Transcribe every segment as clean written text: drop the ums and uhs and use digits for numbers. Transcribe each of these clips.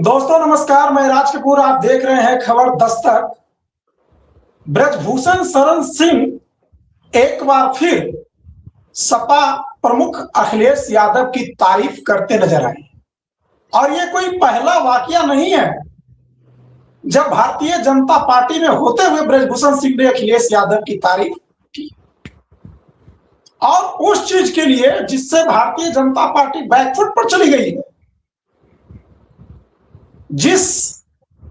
दोस्तों नमस्कार, मैं राज कपूर। आप देख रहे हैं खबर दस्तक। ब्रजभूषण शरण सिंह एक बार फिर सपा प्रमुख अखिलेश यादव की तारीफ करते नजर आए और ये कोई पहला वाकया नहीं है जब भारतीय जनता पार्टी में होते हुए ब्रजभूषण सिंह ने अखिलेश यादव की तारीफ की और उस चीज के लिए जिससे भारतीय जनता पार्टी बैकफुट पर चली गई है। जिस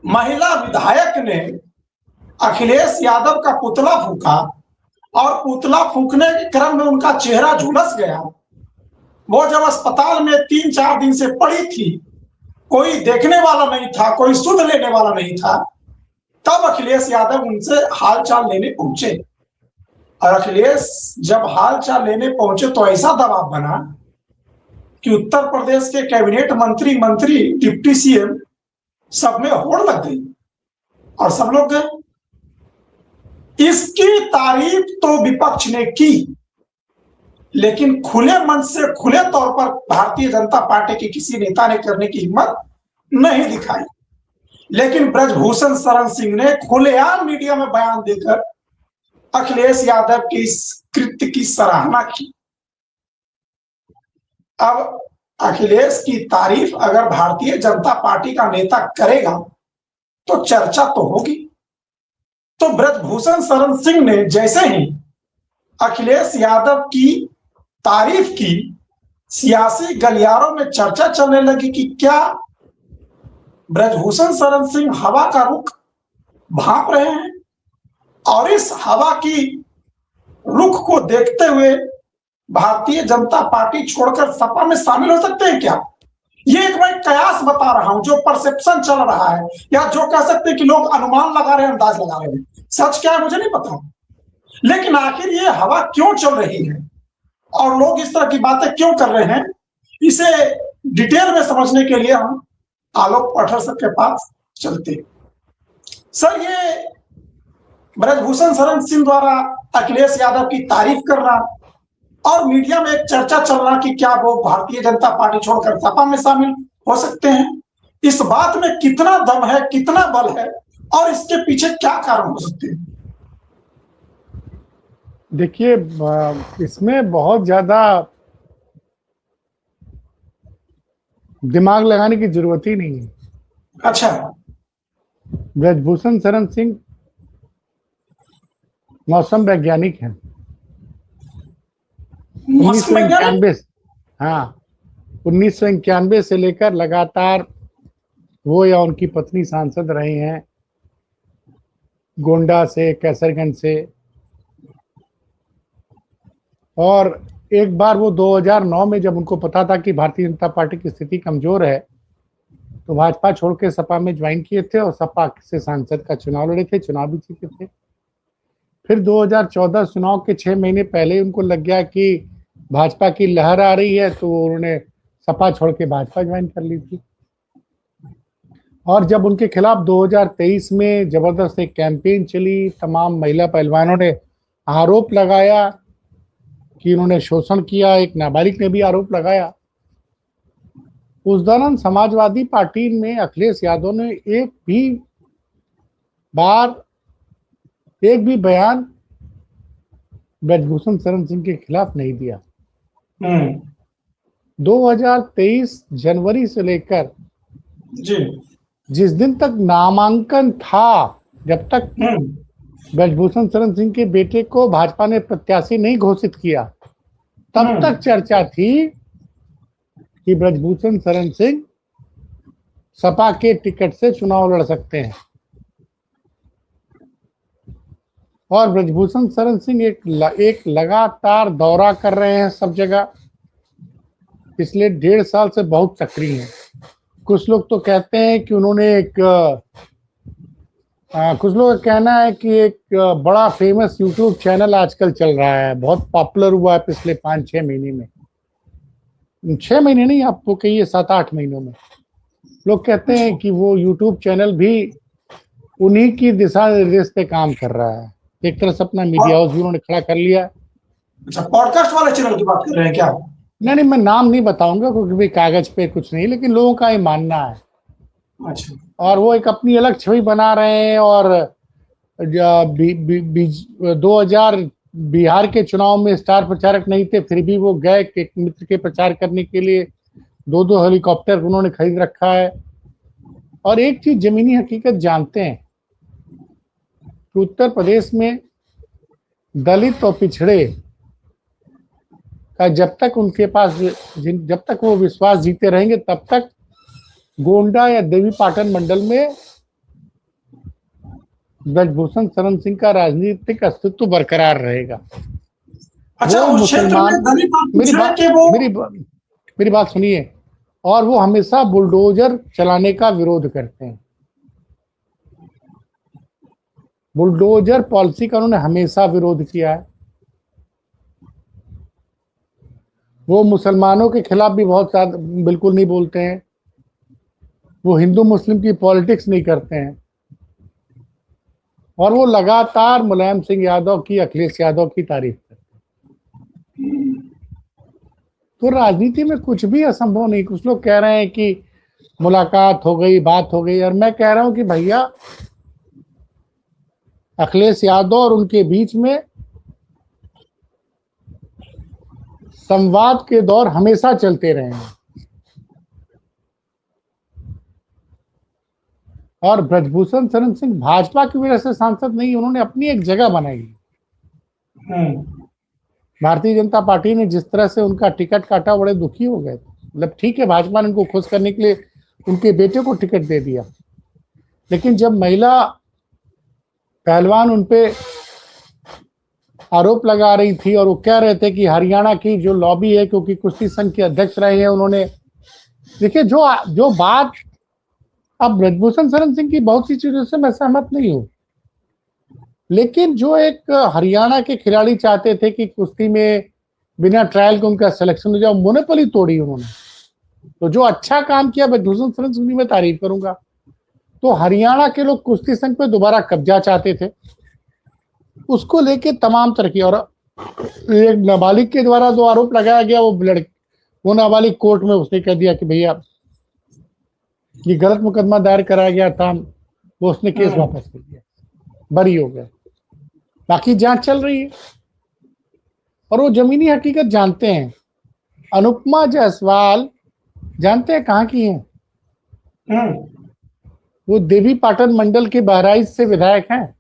महिला विधायक ने अखिलेश यादव का पुतला फूंका और पुतला फूंकने के क्रम में उनका चेहरा झुलस गया, वो जब अस्पताल में 3-4 दिन से पड़ी थी, कोई देखने वाला नहीं था, कोई सुध लेने वाला नहीं था, तब अखिलेश यादव उनसे हालचाल लेने पहुंचे। और अखिलेश जब हालचाल लेने पहुंचे तो ऐसा दबाव बना कि उत्तर प्रदेश के कैबिनेट मंत्री डिप्टी सीएम सब में होड़ लग गई और सब लोग गए। इसकी तारीफ तो विपक्ष ने की, लेकिन खुले मन से खुले तौर पर भारतीय जनता पार्टी के किसी नेता ने करने की हिम्मत नहीं दिखाई। लेकिन ब्रजभूषण शरण सिंह ने खुलेआम मीडिया में बयान देकर अखिलेश यादव के इस कृत्य की सराहना की। अब अखिलेश की तारीफ अगर भारतीय जनता पार्टी का नेता करेगा तो चर्चा तो होगी। तो ब्रजभूषण शरण सिंह ने जैसे ही अखिलेश यादव की तारीफ की, सियासी गलियारों में चर्चा चलने लगी कि क्या ब्रजभूषण शरण सिंह हवा का रुख भांप रहे हैं और इस हवा की रुख को देखते हुए भारतीय जनता पार्टी छोड़कर सपा में शामिल हो सकते हैं क्या? ये एक मैं कयास बता रहा हूं, जो परसेप्शन चल रहा है, या जो कह सकते हैं कि लोग अनुमान लगा रहे हैं, अंदाज लगा रहे हैं। सच क्या है मुझे नहीं पता, लेकिन आखिर ये हवा क्यों चल रही है और लोग इस तरह की बातें क्यों कर रहे हैं, इसे डिटेल में समझने के लिए हम आलोक पाठक सर के पास चलते हैं। सर, ये ब्रजभूषण शरण सिंह द्वारा अखिलेश यादव की तारीफ करना और मीडिया में एक चर्चा चलना कि क्या वो भारतीय जनता पार्टी छोड़कर सपा में शामिल हो सकते हैं, इस बात में कितना दम है, कितना बल है और इसके पीछे क्या कारण हो सकते हैं? देखिए, इसमें बहुत ज्यादा दिमाग लगाने की जरूरत ही नहीं है। अच्छा, ब्रजभूषण शरण सिंह मौसम वैज्ञानिक हैं। 1991 1991 से लेकर लगातार वो या उनकी पत्नी सांसद रहे हैं, गोंडा से, कैसरगंज से। और एक बार वो 2009 में जब उनको पता था कि भारतीय जनता पार्टी की स्थिति कमजोर है, तो भाजपा छोड़ के सपा में ज्वाइन किए थे और सपा से सांसद का चुनाव लड़े थे, चुनाव भी जीते थे। फिर 2014 चुनाव के 6 महीने पहले उनको लग गया कि भाजपा की लहर आ रही है, तो उन्होंने सपा छोड़ के भाजपा ज्वाइन कर ली थी। और जब उनके खिलाफ 2023 में जबरदस्त एक कैंपेन चली, तमाम महिला पहलवानों ने आरोप लगाया कि उन्होंने शोषण किया, एक नाबालिग ने भी आरोप लगाया। उस दौरान समाजवादी पार्टी में अखिलेश यादव ने एक भी बयान ब्रजभूषण शरण सिंह के खिलाफ नहीं दिया। 2023 जनवरी से लेकर जिस दिन तक नामांकन था, जब तक ब्रजभूषण शरण सिंह के बेटे को भाजपा ने प्रत्याशी नहीं घोषित किया, तब तक चर्चा थी कि ब्रजभूषण शरण सिंह सपा के टिकट से चुनाव लड़ सकते हैं। और ब्रजभूषण शरण सिंह एक लगातार दौरा कर रहे हैं सब जगह, पिछले 1.5 साल से बहुत सक्रिय हैं। कुछ लोग तो कहते हैं कि उन्होंने कुछ लोगों का कहना है कि एक बड़ा फेमस यूट्यूब चैनल आजकल चल रहा है, बहुत पॉपुलर हुआ है पिछले 5-6 महीने में। 6 महीने नहीं, आपको कहिए 7-8 महीनों में। लोग कहते हैं कि वो यूट्यूब चैनल भी उन्हीं की दिशा निर्देश पे काम कर रहा है। एक तरह से अपना मीडिया हाउस भी उन्होंने खड़ा कर लिया। अच्छा, पॉडकास्ट वाले चैनल की बात कर रहे हैं क्या? नहीं, मैं नाम नहीं बताऊंगा क्योंकि कागज पे कुछ नहीं, लेकिन लोगों का ये मानना है। अच्छा। और वो एक अपनी अलग छवि बना रहे हैं। और 2000 बिहार के चुनाव में स्टार प्रचारक नहीं थे, फिर भी वो गए एक मित्र के प्रचार करने के लिए। 2 हेलीकॉप्टर उन्होंने खरीद रखा है। और एक चीज जमीनी हकीकत जानते हैं कि उत्तर प्रदेश में दलित और पिछड़े का जब तक उनके पास जब तक वो विश्वास जीते रहेंगे, तब तक गोंडा या देवी पाटन मंडल में ब्रजभूषण शरण सिंह का राजनीतिक अस्तित्व बरकरार रहेगा। अच्छा, वो उस क्षेत्र मुसलमान, में दलित और मेरी पिछड़े बात के वो मेरी बात सुनिए। और वो हमेशा बुलडोजर चलाने का विरोध करते हैं। बुलडोजर पॉलिसी का उन्होंने हमेशा विरोध किया है। वो मुसलमानों के खिलाफ भी बहुत ज्यादा बिल्कुल नहीं बोलते हैं। वो हिंदू मुस्लिम की पॉलिटिक्स नहीं करते हैं। और वो लगातार मुलायम सिंह यादव की, अखिलेश यादव की तारीफ करते हैं। तो राजनीति में कुछ भी असंभव नहीं। कुछ लोग कह रहे हैं कि मुलाकात हो गई, बात हो गई, और मैं कह रहा हूं कि भैया अखिलेश यादव और उनके बीच में संवाद के दौर हमेशा चलते रहे हैं। और ब्रजभूषण शरण सिंह भाजपा की वजह से सांसद नहीं, उन्होंने अपनी एक जगह बनाई। भारतीय जनता पार्टी ने जिस तरह से उनका टिकट काटा, बड़े दुखी हो गए। मतलब ठीक है, भाजपा ने उनको खुश करने के लिए उनके बेटे को टिकट दे दिया, लेकिन जब महिला पहलवान उनपे आरोप लगा रही थी और वो कह रहे थे कि हरियाणा की जो लॉबी है, क्योंकि कुश्ती संघ के अध्यक्ष रहे हैं उन्होंने, देखिए जो बात, अब ब्रजभूषण शरण सिंह की बहुत सी चीजों से मैं सहमत नहीं हूं, लेकिन जो एक हरियाणा के खिलाड़ी चाहते थे कि कुश्ती में बिना ट्रायल के उनका सिलेक्शन हो जाए, मोनोपोली तोड़ी उन्होंने। तो जो अच्छा काम किया ब्रजभूषण शरण सिंह की मैं तारीफ करूंगा। तो हरियाणा के लोग कुश्ती संघ पे दोबारा कब्जा चाहते थे, उसको लेके तमाम तरह की। और एक नाबालिग के द्वारा जो आरोप लगाया गया, वो नाबालिग कोर्ट में उसने कह दिया कि भैया ये गलत मुकदमा दायर कराया गया था, वो उसने केस वापस कर दिया, बरी हो गए। बाकी जांच चल रही है। और वो जमीनी हकीकत जानते हैं। अनुपमा जायसवाल जानते हैं कहाँ की हैं? वो देवी पाटन मंडल के बहराइच से विधायक हैं,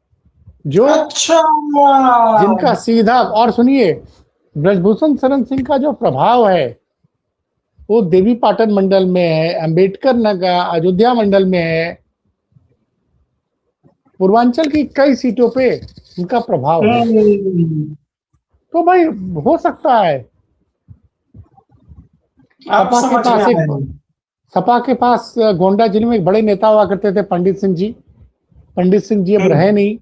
जो अच्छा, जिनका सीधा, और सुनिए, ब्रजभूषण शरण सिंह का जो प्रभाव है वो देवी पाटन मंडल में है, अंबेडकर नगर, अयोध्या मंडल में है, पूर्वांचल की कई सीटों पे उनका प्रभाव है। तो भाई हो सकता है। आप समझ में आए। सपा के पास गोंडा जिले में एक बड़े नेता हुआ करते थे, पंडित सिंह जी। पंडित सिंह जी अब रहे नहीं।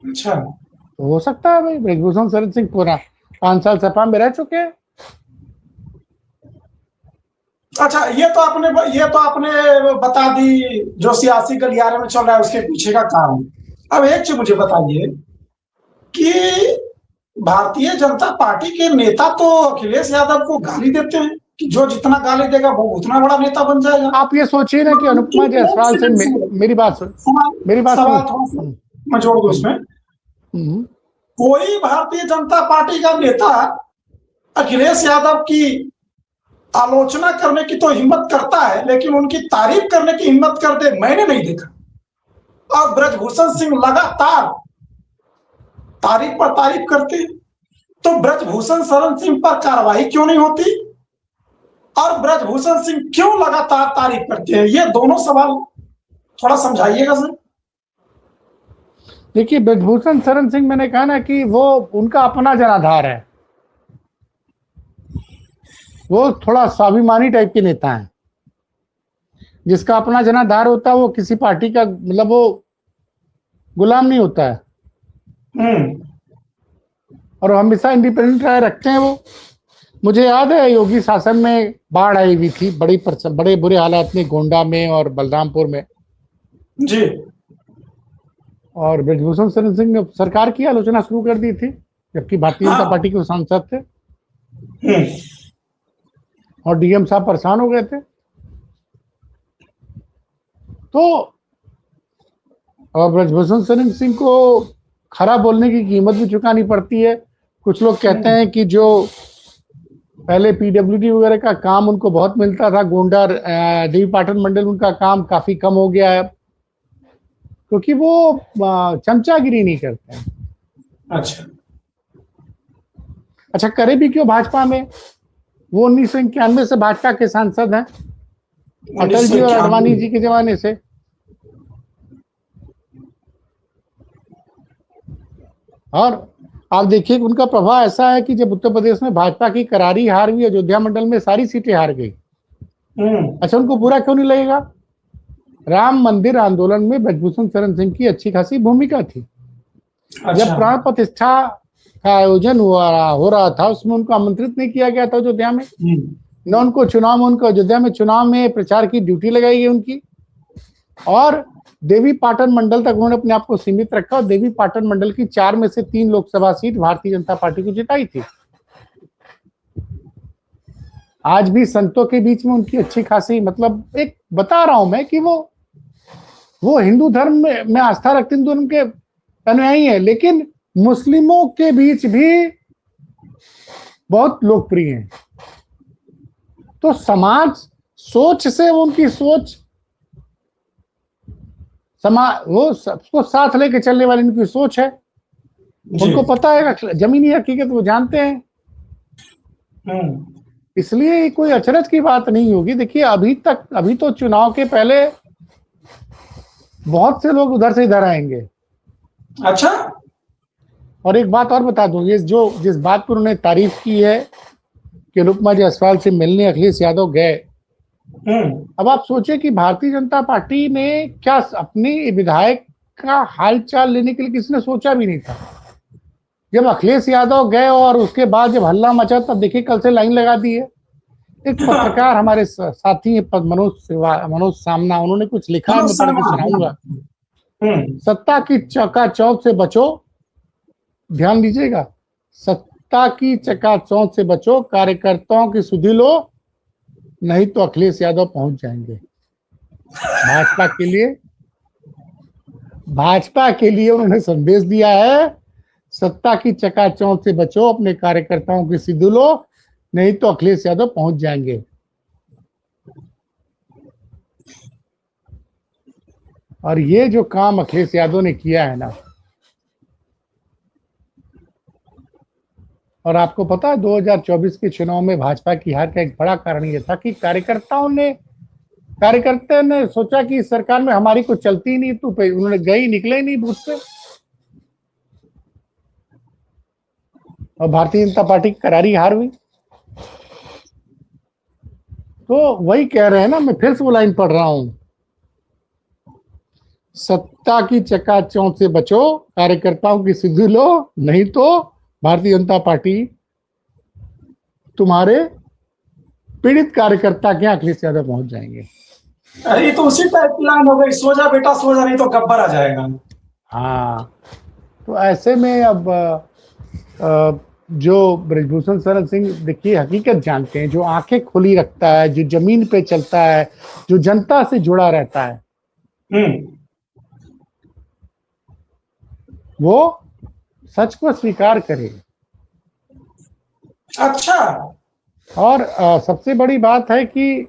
अच्छा, तो हो सकता है भाई ब्रजभूषण शरण सिंह पूरा 5 साल सपा में रह चुके हैं। अच्छा, ये तो आपने बता दी जो सियासी गलियारे में चल रहा है उसके पीछे का कारण। अब एक चीज मुझे बताइए कि भारतीय जनता पार्टी के नेता तो अखिलेश यादव को गाली देते हैं कि जो जितना गाली देगा वो उतना बड़ा नेता बन जाएगा। आप ये सोचिए ना कि अनुपमा जायसवाल से मेरी बात सुन। सवाल थोड़ा सा मैं जोड़ दूं इसमें। कोई भारतीय जनता पार्टी का नेता अखिलेश यादव की आलोचना करने की तो हिम्मत करता है, लेकिन उनकी तारीफ करने की हिम्मत करते मैंने नहीं देखा। और ब्रजभूषण सिंह लगातार तारीफ पर तारीफ करते हैं। तो ब्रजभूषण शरण सिंह पर कार्रवाई क्यों नहीं होती और ब्रजभूषण सिंह क्यों लगातार तारीफ करते हैं? ये दोनों सवाल थोड़ा समझाइएगा सर। देखिए, ब्रजभूषण शरण सिंह, मैंने कहा ना कि वो उनका अपना जनाधार है। वो थोड़ा स्वाभिमानी टाइप के नेता हैं। जिसका अपना जनाधार होता है वो किसी पार्टी का, मतलब वो गुलाम नहीं होता है। और हमेशा इंडिपेंडेंट राय रखते हैं वो। मुझे याद है योगी शासन में बाढ़ आई हुई थी, बड़े बुरे हालात में गोंडा में और बलरामपुर में जी। और ब्रजभूषण शरण सिंह ने सरकार की आलोचना शुरू कर दी थी, जबकि भारतीय जनता पार्टी के सांसद थे। और डीएम साहब परेशान हो गए थे। तो और ब्रजभूषण शरण सिंह को खरा बोलने की कीमत भी चुकानी पड़ती है। कुछ लोग कहते हैं कि जो पहले पीडब्ल्यूडी वगैरह का काम उनको बहुत मिलता था, गोंडा देवी पाटन मंडल उनका काम काफी कम हो गया है क्योंकि वो चमचागिरी नहीं करते हैं। अच्छा करे भी क्यों भाजपा में? वो 1991 से भाजपा के सांसद हैं, अटल जी और अडवाणी जी के जमाने से। और आप देखिए उनका प्रभाव ऐसा है कि जब उत्तर प्रदेश में भाजपा की करारी हार हुई, अयोध्या मंडल में सारी सीटें हार गई। अच्छा उनको बुरा क्यों नहीं लगेगा? राम मंदिर आंदोलन में ब्रजभूषण शरण सिंह की अच्छी खासी भूमिका थी। जब प्राण प्रतिष्ठा का आयोजन हो रहा था उसमें उनको आमंत्रित नहीं किया गया था अयोध्या में, न उनको चुनाव में, उनको अयोध्या में चुनाव में प्रचार की ड्यूटी लगाई गई उनकी। और देवी पाटन मंडल तक उन्होंने अपने आप को सीमित रखा और देवी पाटन मंडल की 4 में से 3 लोकसभा सीट भारतीय जनता पार्टी को जिताई थी। आज भी संतों के बीच में उनकी अच्छी खासी, मतलब एक बता रहा हूं मैं कि वो हिंदू धर्म में आस्था रखते हिंदू धर्म के अनुयायी है, लेकिन मुस्लिमों के बीच भी बहुत लोकप्रिय हैं। तो समाज सोच से उनकी सोच, समाज वो सबको साथ लेके चलने वाली उनकी सोच है। उनको पता है जमीनी हकीकत, वो जानते हैं। इसलिए कोई अचरज की बात नहीं होगी। देखिए अभी तो चुनाव के पहले बहुत से लोग उधर से इधर आएंगे। अच्छा, और एक बात और बता दूं, ये जिस बात पर उन्होंने तारीफ की है कि अनुपमा जायसवाल से मिलने अखिलेश यादव गए, अब आप सोचे कि भारतीय जनता पार्टी ने क्या अपने विधायक का हालचाल लेने के लिए किसी ने सोचा भी नहीं था। जब अखिलेश यादव गए और उसके बाद जब हल्ला मचा, तब देखिए कल से लाइन लगा दी है। एक पत्रकार हमारे साथी है मनोज सामना, उन्होंने कुछ लिखा है, मैं पढ़ के सुनाऊंगा। सत्ता की चकाचौंध से बचो, ध्यान दीजिएगा, सत्ता की चकाचौंध से बचो, कार्यकर्ताओं की सुधि लो, नहीं तो अखिलेश यादव पहुंच जाएंगे। भाजपा के लिए उन्होंने संदेश दिया है, सत्ता की चकाचौंध से बचो, अपने कार्यकर्ताओं की सुधि लो, नहीं तो अखिलेश यादव पहुंच जाएंगे। और ये जो काम अखिलेश यादव ने किया है ना, और आपको पता है 2024 के चुनाव में भाजपा की हार का एक बड़ा कारण ये था कि कार्यकर्ताओं ने सोचा कि इस सरकार में हमारी कुछ चलती नहीं, तो उन्होंने निकले ही नहीं बूथ से, और भारतीय जनता पार्टी की करारी हार हुई। तो वही कह रहे हैं ना, मैं फिर से वो लाइन पढ़ रहा हूं, सत्ता की चकाचौंध से बचो, कार्यकर्ताओं की सुधि लो, नहीं तो भारतीय जनता पार्टी तुम्हारे पीड़ित कार्यकर्ता के अखिलेश यादव पहुंच जाएंगे। ये तो उसी टाइप की लाइन हो गई, सो जा बेटा सो जा, नहीं तो गब्बर आ जाएगा। हाँ, तो ऐसे में अब जो ब्रजभूषण शरण सिंह देखिए हकीकत जानते हैं, जो आंखें खुली रखता है, जो जमीन पे चलता है, जो जनता से जुड़ा रहता है, वो सच को स्वीकार करे। अच्छा, और सबसे बड़ी बात है कि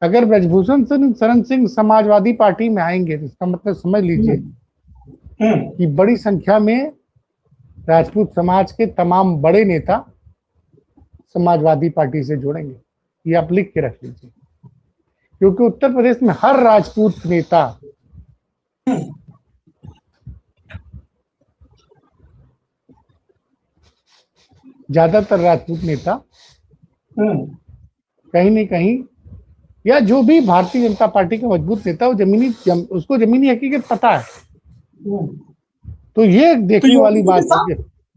अगर ब्रजभूषण शरण सिंह समाजवादी पार्टी में आएंगे तो इसका मतलब समझ लीजिए कि बड़ी संख्या में राजपूत समाज के तमाम बड़े नेता समाजवादी पार्टी से जुड़ेंगे। ये आप लिख के रख लीजिए, क्योंकि उत्तर प्रदेश में हर राजपूत नेता ज्यादातर राजपूत नेता कहीं न कहीं, या जो भी भारतीय जनता पार्टी का मजबूत नेता, वो उसको जमीनी हकीकत पता है। तो ये देखने वाली बात है।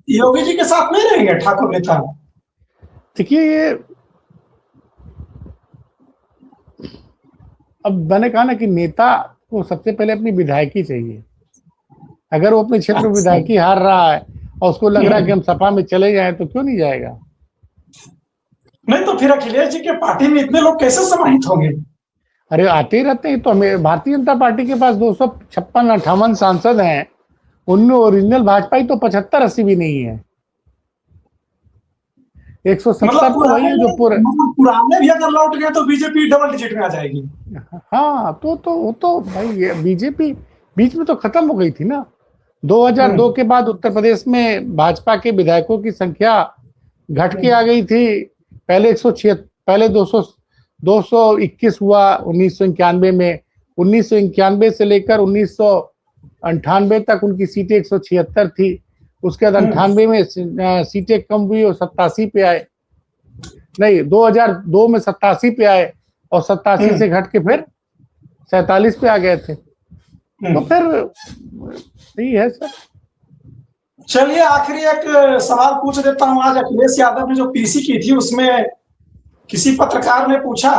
योगी जी के साथ नहीं रहेंगे ठाकुर नेता? देखिए, ये अब मैंने कहा ना कि नेता को सबसे पहले अपनी विधायकी चाहिए। अगर वो अपने क्षेत्र में विधायकी हार रहा है और उसको लग रहा है कि हम सपा में चले जाएं, तो क्यों नहीं जाएगा? नहीं तो फिर अखिलेश जी के पार्टी में इतने लोग कैसे समाहित होंगे? अरे आते ही रहते हैं। तो हमें भारतीय जनता पार्टी के पास 256-58 सांसद हैं, उनमें ओरिजिनल भाजपा तो 75-80 भी नहीं है। 170 तो वही है जो पूरे। मतलब पुराने भी अगर लौट गए तो बीजेपी डबल डिजिट में आ जाएगी। हाँ तो वो तो भाई बीजेपी बीच में तो खत्म हो गई थी ना। 2002 के बाद उत्तर प्रदेश में भाजपा के विधायकों की संख्या घट के आ गई थी। पहले 176, पहले 221 हुआ 1991 में। 1991 से लेकर 1998 तक उनकी सीटें 176 थी। उसके बाद 98 में सीटें कम हुई और 87 पे आए। नहीं, 2002 में 87 पे आए और 87 से घट के फिर 47 पे आ गए थे। तो फिर यही है सर। चलिए आखिरी एक सवाल पूछ देता हूं। आज अखिलेश यादव ने जो पीसी की थी उसमें किसी पत्रकार ने पूछा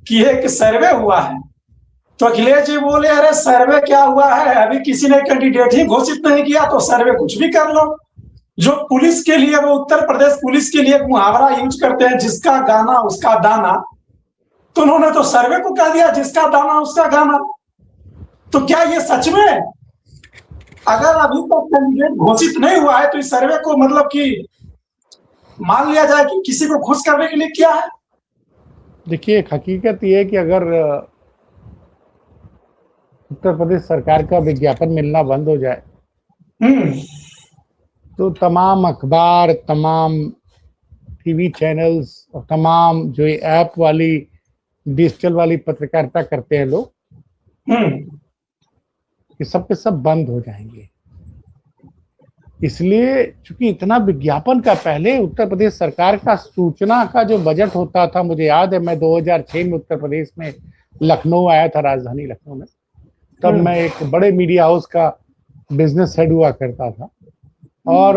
कि एक सर्वे हुआ है, तो अखिलेश जी बोले अरे सर्वे क्या हुआ है, अभी किसी ने कैंडिडेट ही घोषित नहीं किया तो सर्वे कुछ भी कर लो। जो पुलिस के लिए, वो उत्तर प्रदेश पुलिस के लिए एक मुहावरा यूज करते हैं, जिसका गाना उसका दाना, तो उन्होंने तो सर्वे को कह दिया जिसका दाना उसका गाना। तो क्या ये सच में, अगर अभी तक कैंडिडेट घोषित नहीं हुआ है तो इस सर्वे को मतलब कि मान लिया जाए कि किसी को खुश करने के लिए किया है? देखिए, एक हकीकत ये है कि अगर उत्तर प्रदेश सरकार का विज्ञापन मिलना बंद हो जाए तो तमाम अखबार, तमाम टीवी चैनल्स और तमाम जो ये ऐप वाली डिजिटल वाली पत्रकारिता करते हैं लोग, ये सब के सब बंद हो जाएंगे। इसलिए चूंकि इतना विज्ञापन का, पहले उत्तर प्रदेश सरकार का सूचना का जो बजट होता था, मुझे याद है मैं 2006 में उत्तर प्रदेश में लखनऊ आया था, राजधानी लखनऊ में। तब मैं एक बड़े मीडिया हाउस का बिजनेस हेड हुआ करता था और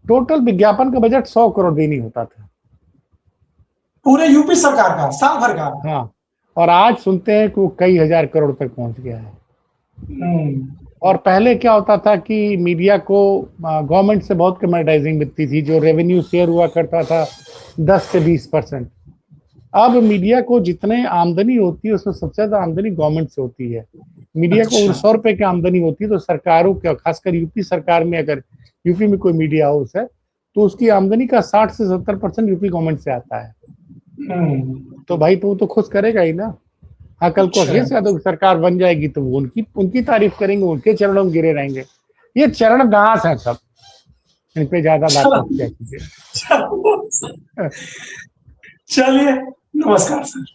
टोटल विज्ञापन का बजट 100 करोड़ भी नहीं होता था पूरे यूपी सरकार का, साल भर का। हाँ, और आज सुनते हैं कि वो कई हजार करोड़ तक पहुंच गया है। और पहले क्या होता था कि मीडिया को गवर्नमेंट से बहुत कम एडवर्टाइजिंग मिलती थी, जो रेवेन्यू शेयर हुआ करता था 10 से 20%। अब मीडिया को जितने आमदनी होती है उसमें सबसे ज्यादा आमदनी गवर्नमेंट से होती है। मीडिया को 100 रुपए की आमदनी होती है, तो सरकारों का, खासकर यूपी सरकार में, अगर यूपी में कोई मीडिया हाउस है तो उसकी आमदनी का 60 से 70% यूपी गवर्नमेंट से आता है। तो भाई तो वो तो खुश करेगा ही ना। हाँ, कल को अखिलेश यादव की सरकार बन जाएगी तो वो उनकी तारीफ करेंगे, उनके चरणों में गिरे रहेंगे। ये चरण दास है सब, इन पे ज्यादा बात मत किया कीजिए। चलिए, नमस्कार सर।